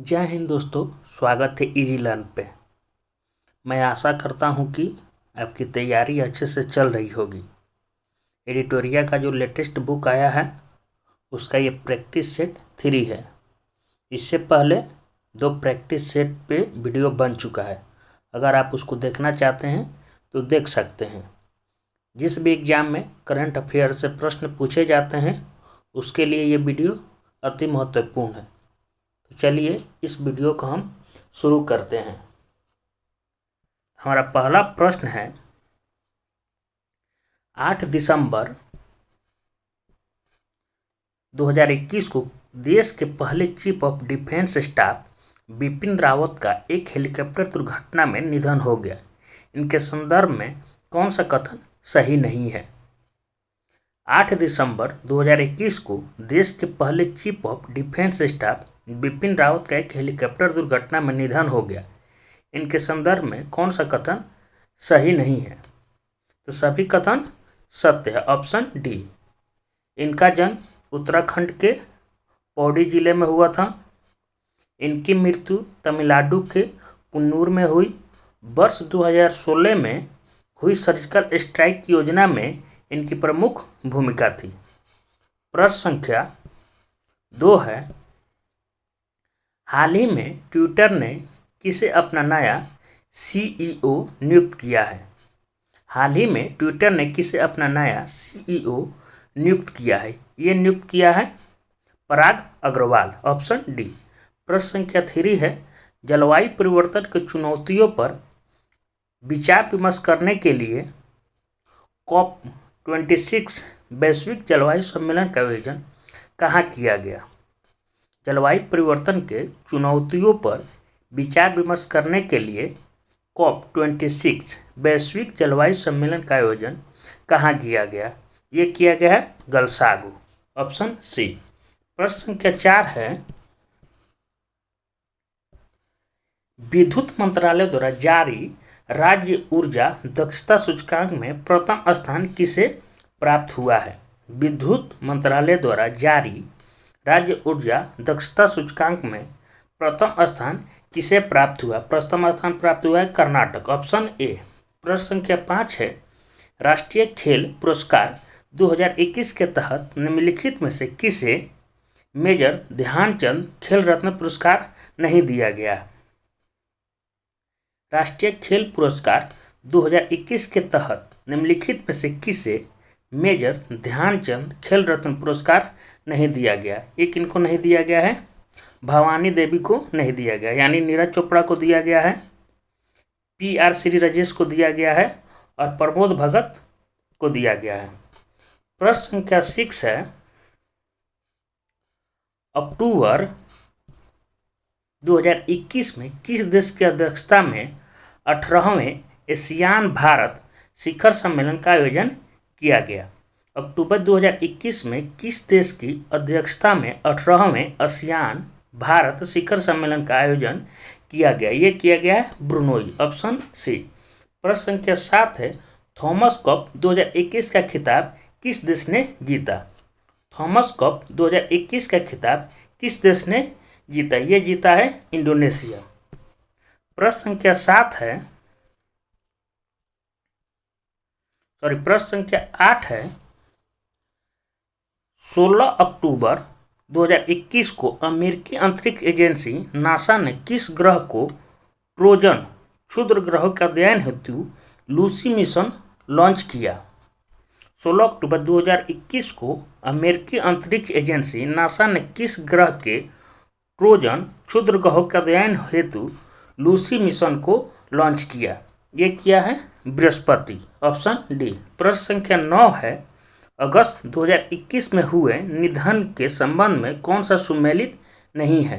जय हिंद दोस्तों। स्वागत है इजी लर्न पे। मैं आशा करता हूँ कि आपकी तैयारी अच्छे से चल रही होगी। एडिटोरिया का जो लेटेस्ट बुक आया है उसका ये प्रैक्टिस सेट 3 है। इससे पहले 2 प्रैक्टिस सेट पे वीडियो बन चुका है। अगर आप उसको देखना चाहते हैं तो देख सकते हैं। जिस भी एग्ज़ाम में करंट अफेयर से प्रश्न पूछे जाते हैं उसके लिए ये वीडियो अति महत्वपूर्ण है। तो चलिए इस वीडियो को हम शुरू करते हैं। हमारा पहला प्रश्न है, 8 दिसंबर 2021 को देश के पहले chief of defence staff Bipin Rawat का एक हेलीकॉप्टर दुर्घटना में निधन हो गया। इनके संदर्भ में कौन सा कथन सही नहीं है? 8 दिसंबर 2021 को देश के पहले chief of defence staff Bipin Rawat का एक हेलीकॉप्टर दुर्घटना में निधन हो गया। इनके संदर्भ में कौन सा कथन सही नहीं है? तो सभी कथन सत्य है। Option D. इनका जन्म उत्तराखंड के पौड़ी जिले में हुआ था। इनकी मृत्यु तमिलनाडु के कुन्नूर में हुई। वर्ष 2016 में हुई सर्जिकल स्ट्राइक की योजना में इनकी प्रमुख भूमिका थी। प्रश्न संख्या 2 है, हाल ही में ट्विटर ने किसे अपना नया सीईओ नियुक्त किया है? हाल ही में ट्विटर ने किसे अपना नया सीईओ नियुक्त किया है? ये नियुक्त किया है पराग अग्रवाल। Option D. प्रश्न संख्या 3 है, जलवायु परिवर्तन की चुनौतियों पर विचार विमर्श करने के लिए COP26 वैश्विक जलवायु सम्मेलन का आयोजन कहाँ किया गया? जलवायु परिवर्तन के चुनौतियों पर विचार विमर्श करने के लिए COP26 वैश्विक जलवायु सम्मेलन का आयोजन कहाँ किया गया? ये किया गया है गलसागो। Option C. प्रश्न संख्या 4 है, विद्युत मंत्रालय द्वारा जारी राज्य ऊर्जा दक्षता सूचकांक में प्रथम स्थान किसे प्राप्त हुआ है? विद्युत मंत्रालय द्वारा जारी राज्य ऊर्जा दक्षता सूचकांक में प्रथम स्थान किसे प्राप्त हुआ? प्रथम स्थान प्राप्त हुआ है कर्नाटक। Option A. प्रश्न संख्या 5 है, राष्ट्रीय खेल पुरस्कार 2021 के तहत निम्नलिखित में से किसे मेजर ध्यानचंद खेल रत्न पुरस्कार नहीं दिया गया? राष्ट्रीय खेल पुरस्कार 2021 के तहत निम्नलिखित में से किसे मेजर ध्यानचंद खेल रत्न पुरस्कार नहीं दिया गया? ये किनको नहीं दिया गया है? भवानी देवी को नहीं दिया गया, यानी नीरज चोपड़ा को दिया गया है, PR श्री राजेश को दिया गया है और प्रमोद भगत को दिया गया है। प्रश्न संख्या 6 है, अक्टूबर 2021 में किस देश की अध्यक्षता में 18वें एशियान भारत शिखर सम्मेलन का आयोजन किया गया? अक्टूबर 2021 में किस देश की अध्यक्षता में 18वें एशियान भारत शिखर सम्मेलन का आयोजन किया गया? ये किया गया है ब्रुनोई। Option C. प्रश्न संख्या 7 है, थॉमस कप 2021 का खिताब किस देश ने जीता? थॉमस कप 2021 का खिताब किस देश ने जीता? ये जीता है इंडोनेशिया। प्रश्न संख्या 7 है, प्रश्न संख्या 8 है, 16 अक्टूबर 2021 को अमेरिकी अंतरिक्ष एजेंसी नासा ने किस ग्रह को ट्रोजन क्षुद्र ग्रहों के अध्ययन हेतु लूसी मिशन लॉन्च किया? 16 अक्टूबर 2021 को अमेरिकी अंतरिक्ष एजेंसी नासा ने किस ग्रह के ट्रोजन क्षुद्र ग्रहों के अध्ययन हेतु लूसी मिशन को लॉन्च किया? ये किया है बृहस्पति। Option D. प्रश्न संख्या 9 है, अगस्त 2021 में हुए निधन के संबंध में कौन सा सुमेलित नहीं है?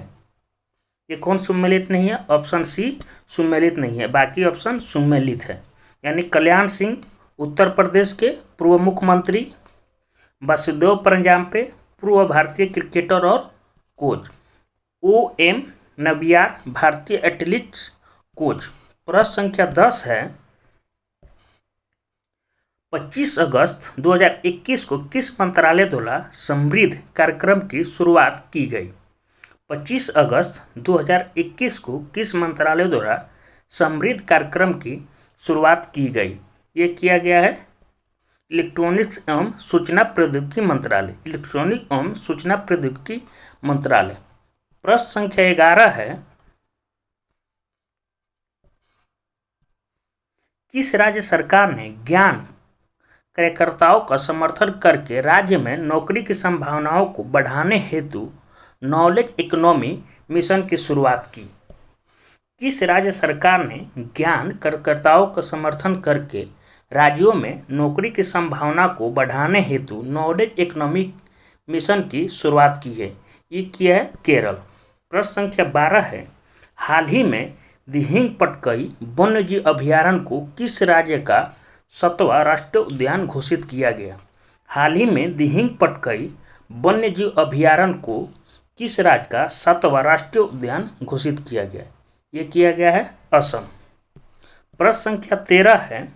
ये कौन सुमेलित नहीं है? ऑप्शन सी सुमेलित नहीं है, बाकी ऑप्शन सुमेलित है। यानी कल्याण सिंह उत्तर प्रदेश के पूर्व मुख्यमंत्री, वासुदेव परंजापे पूर्व भारतीय क्रिकेटर और कोच, OM नबियार भारतीय एथलीट्स कोच। प्रश्न संख्या 10 है, 25 अगस्त 2021 को किस मंत्रालय द्वारा समृद्ध कार्यक्रम की शुरुआत की गई? 25 अगस्त 2021 को किस मंत्रालय द्वारा समृद्ध कार्यक्रम की शुरुआत की गई? ये किया गया है इलेक्ट्रॉनिक्स एवं सूचना प्रौद्योगिकी मंत्रालय, इलेक्ट्रॉनिक एवं सूचना प्रौद्योगिकी मंत्रालय। प्रश्न संख्या 11 है, किस राज्य सरकार ने ज्ञान कार्यकर्ताओं का समर्थन करके राज्य में नौकरी की संभावनाओं को बढ़ाने हेतु नॉलेज इकोनॉमी मिशन की शुरुआत की? किस राज्य सरकार ने ज्ञान कार्यकर्ताओं का समर्थन करके राज्यों में नौकरी की संभावना को बढ़ाने हेतु नॉलेज इकोनॉमी मिशन की शुरुआत की है? ये किया है केरल। प्रश्न संख्या 12 है, हाल ही में दिहिंग पटकई वन्यजीव अभयारण्य को किस राज्य का 7वां राष्ट्रीय उद्यान घोषित किया गया? हाल ही में दिहिंग पटकई वन्यजीव अभयारण्य को किस राज्य का 7वां राष्ट्रीय उद्यान घोषित किया गया? ये किया गया है असम। प्रश्न संख्या 13 है,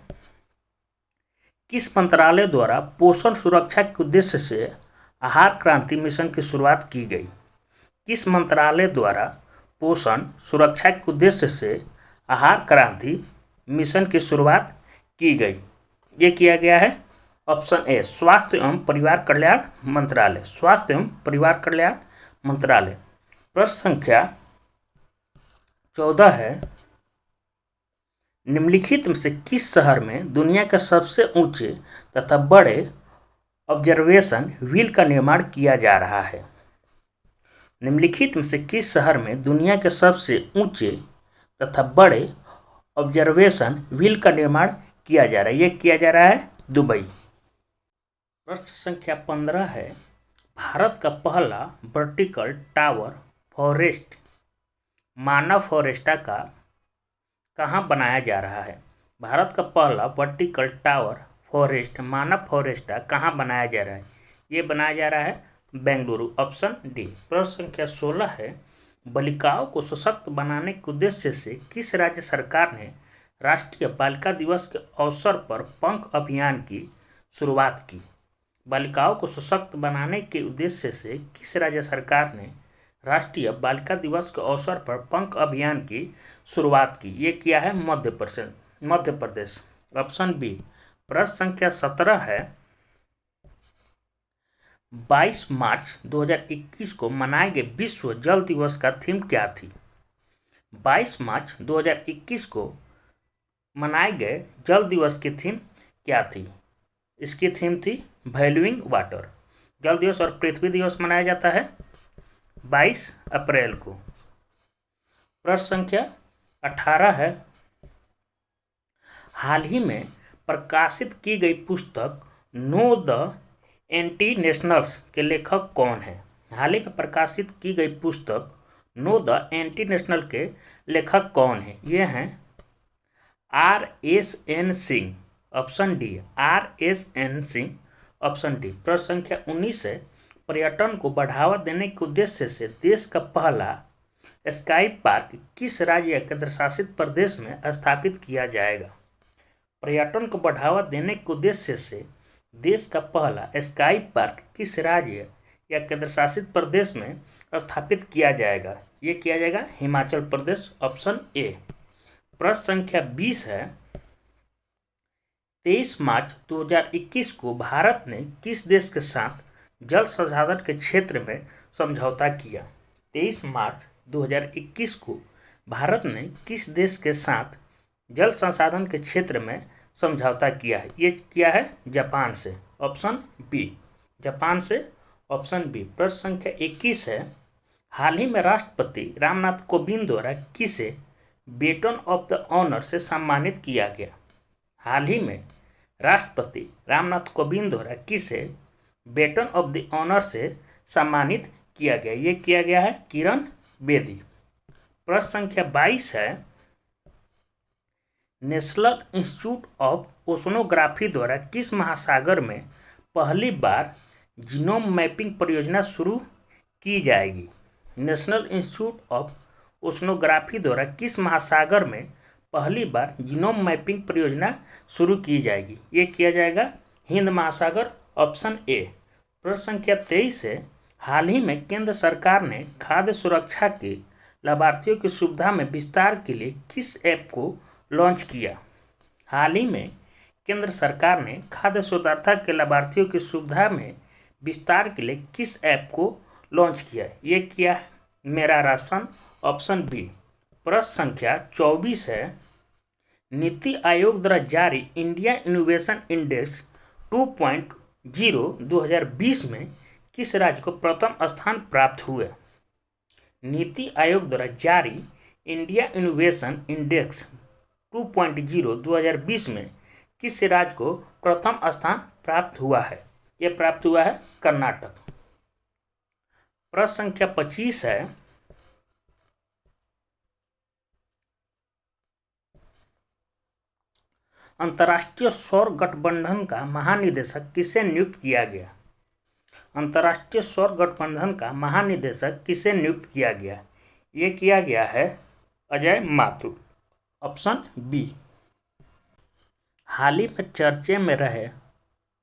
किस मंत्रालय द्वारा पोषण सुरक्षा के उद्देश्य से आहार क्रांति मिशन की शुरुआत की गई? किस मंत्रालय द्वारा पोषण सुरक्षा के उद्देश्य से आहार क्रांति मिशन की शुरुआत की गई? ये किया गया है ऑप्शन ए, स्वास्थ्य एवं परिवार कल्याण मंत्रालय, स्वास्थ्य एवं परिवार कल्याण मंत्रालय। प्रश्न संख्या 14 है, निम्नलिखित में से किस शहर में दुनिया के सबसे ऊंचे तथा बड़े ऑब्जर्वेशन व्हील का निर्माण किया जा रहा है? निम्नलिखित में से किस शहर में दुनिया के सबसे ऊंचे तथा बड़े ऑब्जर्वेशन व्हील का निर्माण किया जा रहा है? ये किया जा रहा है दुबई। प्रश्न संख्या 15 है, भारत का पहला वर्टिकल टावर फॉरेस्ट मानव फॉरेस्टा का कहाँ बनाया जा रहा है? भारत का पहला वर्टिकल टावर फॉरेस्ट मानव फॉरेस्टा कहाँ बनाया जा रहा है? ये बनाया जा रहा है बेंगलुरु, ऑप्शन डी। प्रश्न संख्या 16 है, बालिकाओं को सशक्त बनाने के उद्देश्य से किस राज्य सरकार ने राष्ट्रीय बालिका दिवस के अवसर पर पंख अभियान की शुरुआत की? बालिकाओं को सशक्त बनाने के उद्देश्य से किस राज्य सरकार ने राष्ट्रीय बालिका दिवस के अवसर पर पंख अभियान की शुरुआत की? ये किया है मध्य प्रदेश, ऑप्शन बी। प्रश्न संख्या 17 है, 22 मार्च 2021 को मनाए गए विश्व जल दिवस का थीम क्या थी? 22 मार्च 2021 को मनाए गए जल दिवस की थीम क्या थी? इसकी थीम थी वैल्यूइंग वाटर। जल दिवस और पृथ्वी दिवस मनाया जाता है 22 अप्रैल को। प्रश्न संख्या 18 है, हाल ही में प्रकाशित की गई पुस्तक नो द एंटी नेशनल्स के लेखक कौन है? हाल ही में प्रकाशित की गई पुस्तक नो द एंटी नेशनल के लेखक कौन है? ये हैं R.S.N. Singh, option D, R.S.N. Singh, option D. प्रश्न संख्या 19 है, पर्यटन को बढ़ावा देने के उद्देश्य से देश का पहला स्काई पार्क किस राज्य या केंद्र शासित प्रदेश में स्थापित किया जाएगा? पर्यटन को बढ़ावा देने के उद्देश्य से देश का पहला स्काई पार्क किस राज्य या केंद्र शासित प्रदेश में स्थापित किया जाएगा? ये किया जाएगा हिमाचल प्रदेश, ऑप्शन ए। प्रश्न संख्या 20 है, 23 मार्च 2021 को भारत ने किस देश के साथ जल संसाधन के क्षेत्र में समझौता किया? 23 मार्च 2021 को भारत ने किस देश के साथ जल संसाधन के क्षेत्र में समझौता किया है? ये किया है जापान से, ऑप्शन बी, जापान से, ऑप्शन बी। प्रश्न संख्या 21 है, हाल ही में राष्ट्रपति रामनाथ कोविंद द्वारा किसे बेटन ऑफ द ऑनर से सम्मानित किया गया? हाल ही में राष्ट्रपति रामनाथ कोविंद द्वारा किसे बेटन ऑफ द ऑनर से सम्मानित किया गया? ये किया गया है किरण बेदी। प्रश्न संख्या 22 है, नेशनल इंस्टीट्यूट ऑफ ओशनोग्राफी द्वारा किस महासागर में पहली बार जीनोम मैपिंग परियोजना शुरू की जाएगी? नेशनल इंस्टीट्यूट ऑफ ओशनोग्राफी द्वारा किस महासागर में पहली बार जीनोम मैपिंग परियोजना शुरू की जाएगी? ये किया जाएगा हिंद महासागर, ऑप्शन ए। प्रश्न संख्या 23 है, हाल ही में केंद्र सरकार ने खाद्य सुरक्षा के लाभार्थियों की सुविधा में विस्तार के लिए किस ऐप को लॉन्च किया? हाल ही में केंद्र सरकार ने खाद्य सुरक्षा के लाभार्थियों की सुविधा में विस्तार के लिए किस ऐप को लॉन्च किया? ये किया है मेरा राशन, ऑप्शन बी। प्रश्न संख्या 24 है, नीति आयोग द्वारा जारी इंडिया इनोवेशन इंडेक्स 2.0 2020 में किस राज्य को प्रथम स्थान प्राप्त हुआ? नीति आयोग द्वारा जारी इंडिया इनोवेशन इंडेक्स 2.0 2020 में किस राज्य को प्रथम स्थान प्राप्त हुआ है? यह प्राप्त हुआ है कर्नाटक। प्रश्न संख्या 25 है, अंतर्राष्ट्रीय सौर गठबंधन का महानिदेशक किसे नियुक्त किया गया? अंतर्राष्ट्रीय सौर गठबंधन का महानिदेशक किसे नियुक्त किया गया? ये किया गया है अजय माथुर, ऑप्शन बी। हाल ही में चर्चे में रहे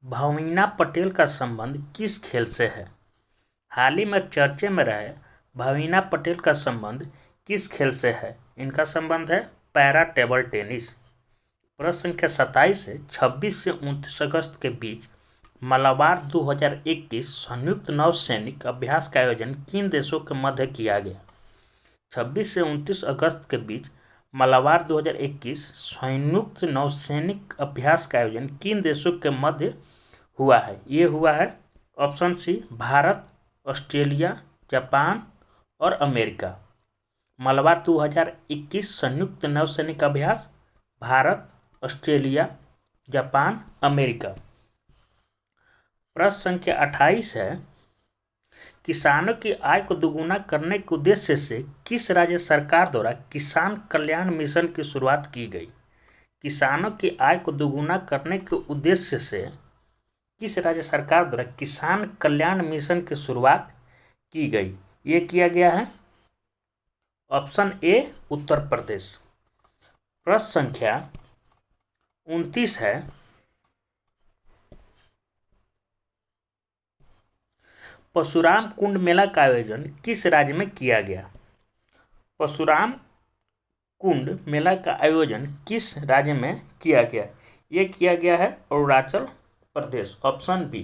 भाविना पटेल का संबंध किस खेल से है? हाल ही में चर्चे में रहे भाविना पटेल का संबंध किस खेल से है? इनका संबंध है पैरा टेबल टेनिस। प्रश्न संख्या 27 से 26 से 29 अगस्त के बीच मलाबार 2021 संयुक्त नौसैनिक अभ्यास का आयोजन किन देशों के मध्य किया गया? 26 से 29 अगस्त के बीच मलाबार 2021 संयुक्त नौसैनिक अभ्यास का आयोजन किन देशों के मध्य हुआ है? ये हुआ है option C, Bharat, Australia, Japan और अमेरिका। मलाबार 2021 संयुक्त नौसैनिक अभ्यास भारत, ऑस्ट्रेलिया, जापान, अमेरिका। प्रश्न संख्या 28 है, किसानों की आय को दोगुना करने के उद्देश्य से किस राज्य सरकार द्वारा किसान कल्याण मिशन की शुरुआत की गई? किसानों की आय को दोगुना करने के उद्देश्य से किस राज्य सरकार द्वारा किसान कल्याण मिशन की शुरुआत की गई? ये किया गया है ऑप्शन ए, उत्तर प्रदेश। प्रश्न संख्या 29 है, परशुराम कुंड मेला का आयोजन किस राज्य में किया गया? परशुराम कुंड मेला का आयोजन किस राज्य में किया गया? ये किया गया है अरुणाचल प्रदेश, ऑप्शन बी।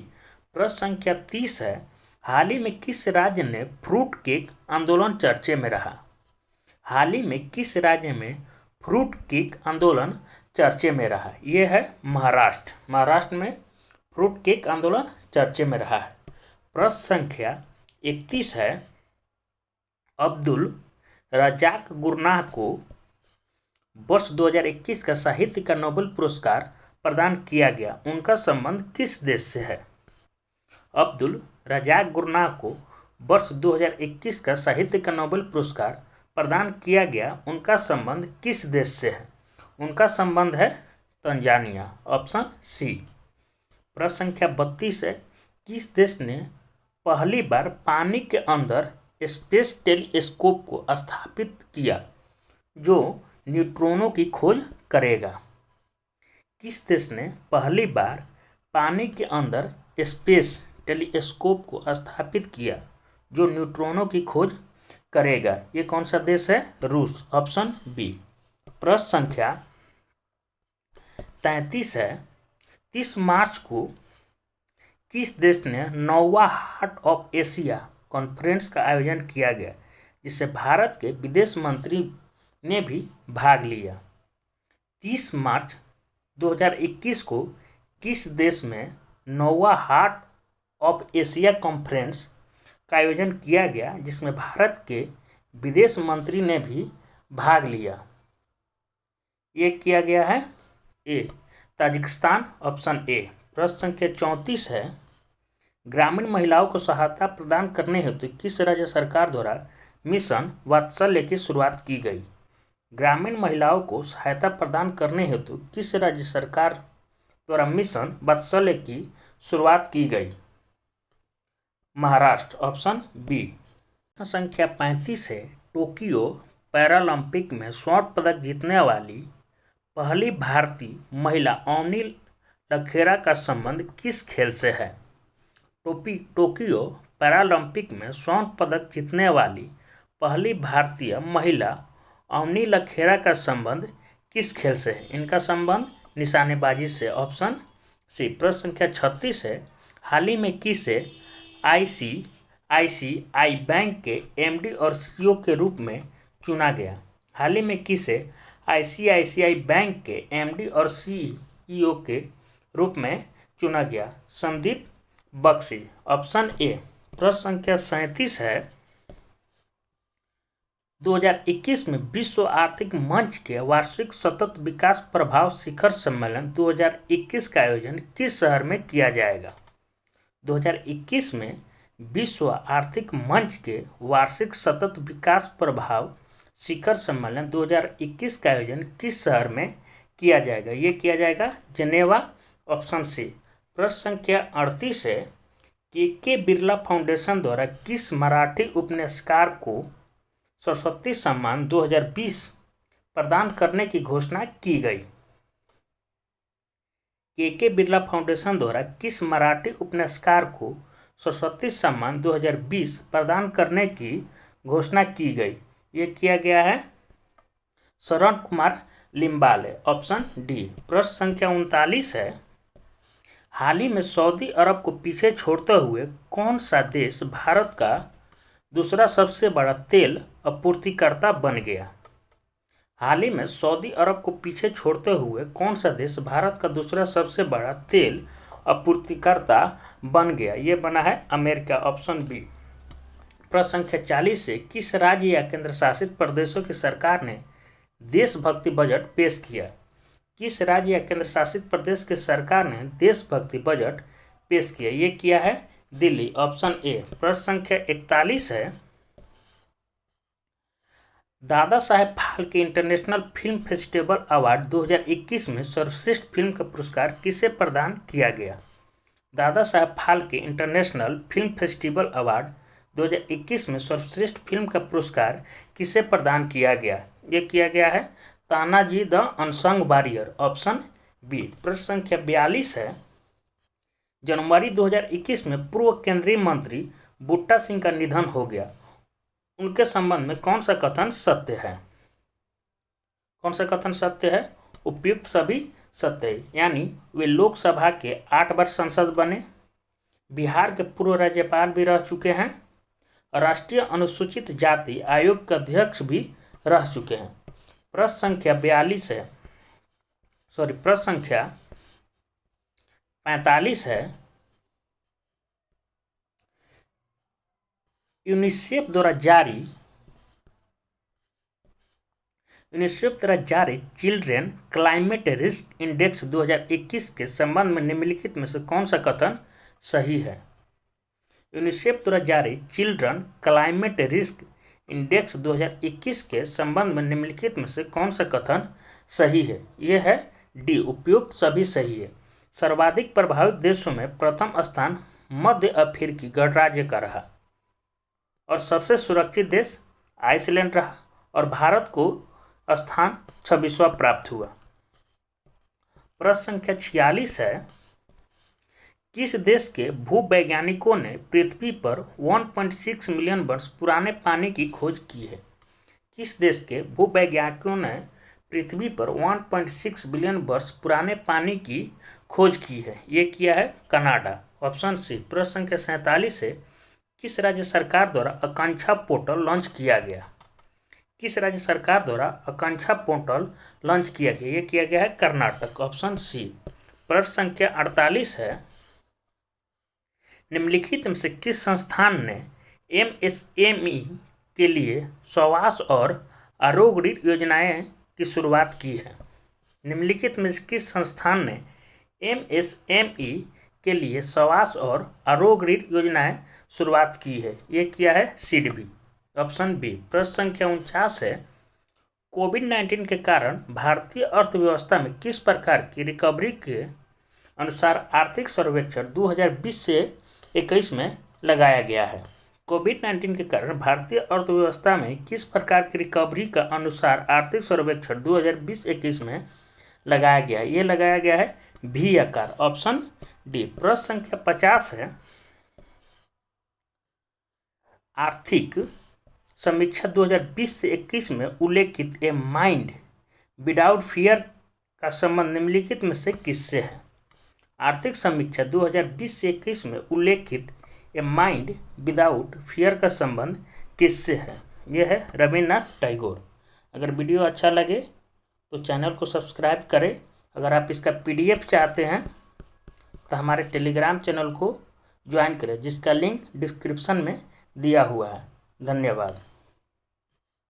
प्रश्न संख्या 30 है, हाल ही में किस राज्य ने फ्रूट केक आंदोलन चर्चे में रहा? हाल ही में किस राज्य में फ्रूट केक आंदोलन चर्चे में रहा? ये है महाराष्ट्र। महाराष्ट्र में फ्रूट केक आंदोलन चर्चे में रहा है। प्रश्न संख्या 31 है, अब्दुल रजाक गुरनाह को वर्ष 2021 का साहित्य का नोबेल पुरस्कार प्रदान किया गया, उनका संबंध किस देश से है? अब्दुल रजाक गुरनाह को वर्ष 2021 का साहित्य का नोबेल पुरस्कार प्रदान किया गया, उनका संबंध किस देश से है? उनका संबंध है तंजानिया, ऑप्शन सी। प्रश्न संख्या 32 है, किस देश ने पहली बार पानी के अंदर स्पेस टेलीस्कोप को स्थापित किया जो न्यूट्रॉनों की खोज करेगा? किस देश ने पहली बार पानी के अंदर स्पेस टेलीस्कोप को स्थापित किया जो न्यूट्रॉनों की खोज करेगा? ये कौन सा देश है? रूस, ऑप्शन बी। प्रश्न संख्या 33 है, 30 मार्च को किस देश ने 9वां हार्ट ऑफ एशिया कॉन्फ्रेंस का आयोजन किया गया, जिससे भारत के विदेश मंत्री ने भी भाग लिया? 30 मार्च 2021 को किस देश में 9वां हार्ट ऑफ एशिया कॉन्फ्रेंस का आयोजन किया गया, जिसमें भारत के विदेश मंत्री ने भी भाग लिया? ये किया गया है ए, ताजिकिस्तान, ऑप्शन ए। प्रश्न संख्या 34 है, ग्रामीण महिलाओं को सहायता प्रदान करने हेतु किस राज्य सरकार द्वारा मिशन वात्सल्य की शुरुआत की गई? ग्रामीण महिलाओं को सहायता प्रदान करने हेतु किस राज्य सरकार द्वारा मिशन वात्सल्य की शुरुआत की गई? Maharashtra, option B. संख्या 35 है, टोक्यो पैरालंपिक में स्वर्ण पदक जीतने वाली पहली भारतीय महिला अवनी लखेरा का संबंध किस खेल से है? टोक्यो पैरालंपिक में स्वर्ण पदक जीतने वाली पहली भारतीय महिला अवनी लखेरा का संबंध किस खेल से है? इनका संबंध निशानेबाजी से। Option C. प्रश्न संख्या 36 है। हाल ही में किसे आईसीआईसीआई बैंक के एमडी और सीईओ के रूप में चुना गया? हाल ही में किसे आईसीआईसीआई बैंक के एमडी और सीईओ के रूप में चुना गया? संदीप बख्शी। Option A. प्रश्न संख्या 37 है। 2021 में विश्व आर्थिक मंच के वार्षिक सतत विकास प्रभाव शिखर सम्मेलन 2021 का आयोजन किस शहर में किया जाएगा? 2021 में विश्व आर्थिक मंच के वार्षिक सतत विकास प्रभाव शिखर सम्मेलन 2021 का आयोजन किस शहर में किया जाएगा? ये किया जाएगा जेनेवा। Option C. प्रश्न संख्या 38 है। के बिरला फाउंडेशन द्वारा किस मराठी उपन्यासकार को सरस्वती सम्मान 2020 प्रदान करने की घोषणा की गई? के बिरला फाउंडेशन द्वारा किस मराठी उपन्यासकार को सरस्वती सम्मान 2020 प्रदान करने की घोषणा की गई? ये किया गया है शरण कुमार लिम्बाले। Option D. प्रश्न संख्या 39 है। हाल ही में सऊदी अरब को पीछे छोड़ते हुए कौन सा देश भारत का दूसरा सबसे बड़ा तेल आपूर्तिकर्ता बन गया? हाल ही में सऊदी अरब को पीछे छोड़ते हुए कौन सा देश भारत का दूसरा सबसे बड़ा तेल आपूर्तिकर्ता बन गया? ये बना है अमेरिका। Option B. प्रश्न संख्या 40 से किस राज्य या केंद्र शासित प्रदेशों की सरकार ने देशभक्ति बजट पेश किया? किस राज्य या केंद्र शासित प्रदेश की सरकार ने देशभक्ति बजट पेश किया? ये किया है दिल्ली। Option A. प्रश्न संख्या 41 है। Dada Saheb Phalke international film festival award 2021 में सर्वश्रेष्ठ फिल्म का पुरस्कार किसे प्रदान किया गया? Dada Saheb Phalke international film festival award 2021 में सर्वश्रेष्ठ फिल्म का पुरस्कार किसे प्रदान किया गया? ये किया गया है Tanaji the unsung warrior. Option B. प्रश्न संख्या 42 है। जनवरी 2021 में पूर्व केंद्रीय मंत्री बूटा सिंह का निधन हो गया। उनके संबंध में कौन सा कथन सत्य है? कौन सा कथन सत्य है? उपयुक्त सभी सत्य है। यानी वे लोकसभा के 8 बार सांसद बने, बिहार के पूर्व राज्यपाल भी रह चुके हैं, राष्ट्रीय अनुसूचित जाति आयोग के अध्यक्ष भी रह चुके हैं। प्रश्न संख्या 42 है। प्रश्न संख्या 45 है। यूनिसेफ द्वारा जारी चिल्ड्रेन क्लाइमेट रिस्क इंडेक्स 2021 के संबंध में निम्नलिखित में से कौन सा कथन सही है? यूनिसेफ द्वारा जारी चिल्ड्रन क्लाइमेट रिस्क इंडेक्स 2021 के संबंध में निम्नलिखित में से कौन सा कथन सही है? यह है डी। उपयुक्त सभी सही है। सर्वाधिक प्रभावित देशों में प्रथम स्थान मध्य अफ्रीकी गणराज्य का रहा और सबसे सुरक्षित देश आइसलैंड रहा और भारत को स्थान 26वां प्राप्त हुआ। प्रश्न संख्या 46 है। किस देश के भूवैज्ञानिकों ने पृथ्वी पर 1.6 मिलियन वर्ष पुराने पानी की खोज की है? किस देश के भूवैज्ञानिकों ने पृथ्वी पर 1.6 बिलियन वर्ष पुराने पानी की खोज की है? ये किया है कनाडा। Option C. प्रश्न संख्या 47 है। किस राज्य सरकार द्वारा आकांक्षा पोर्टल लॉन्च किया गया? किस राज्य सरकार द्वारा आकांक्षा पोर्टल लॉन्च किया गया? ये किया गया है कर्नाटक। Option C. प्रश्न संख्या 48 है। निम्नलिखित में से किस संस्थान ने एमएसएमई के लिए स्वास्थ्य और आरोग्य योजनाएं की शुरुआत की है? निम्नलिखित में से किस संस्थान ने एमएसएमई के लिए स्वास्थ्य और आरोग्य योजनाएं शुरुआत की है? ये किया है सिडबी। Option B. प्रश्न संख्या 49 है। कोविड-19 के कारण भारतीय अर्थव्यवस्था में किस प्रकार की रिकवरी के अनुसार आर्थिक सर्वेक्षण 2020 से 21 में लगाया गया है? कोविड-19 के कारण भारतीय अर्थव्यवस्था में किस प्रकार की रिकवरी का अनुसार आर्थिक सर्वेक्षण 2020-21 में लगाया गया है? ये लगाया गया है भी आकार। Option D. प्रश्न संख्या 50 है। आर्थिक समीक्षा 2020 से 21 में उल्लेखित ए माइंड विदाउट फियर का संबंध निम्नलिखित में से किससे है? आर्थिक समीक्षा 2020 से 21 में उल्लेखित ए माइंड विदाउट फियर का संबंध किससे है? यह है रविन्द्रनाथ टैगोर। अगर वीडियो अच्छा लगे तो चैनल को सब्सक्राइब करें। अगर आप इसका PDF चाहते हैं तो हमारे टेलीग्राम चैनल को ज्वाइन करें, जिसका लिंक डिस्क्रिप्शन में दिया हुआ है। धन्यवाद।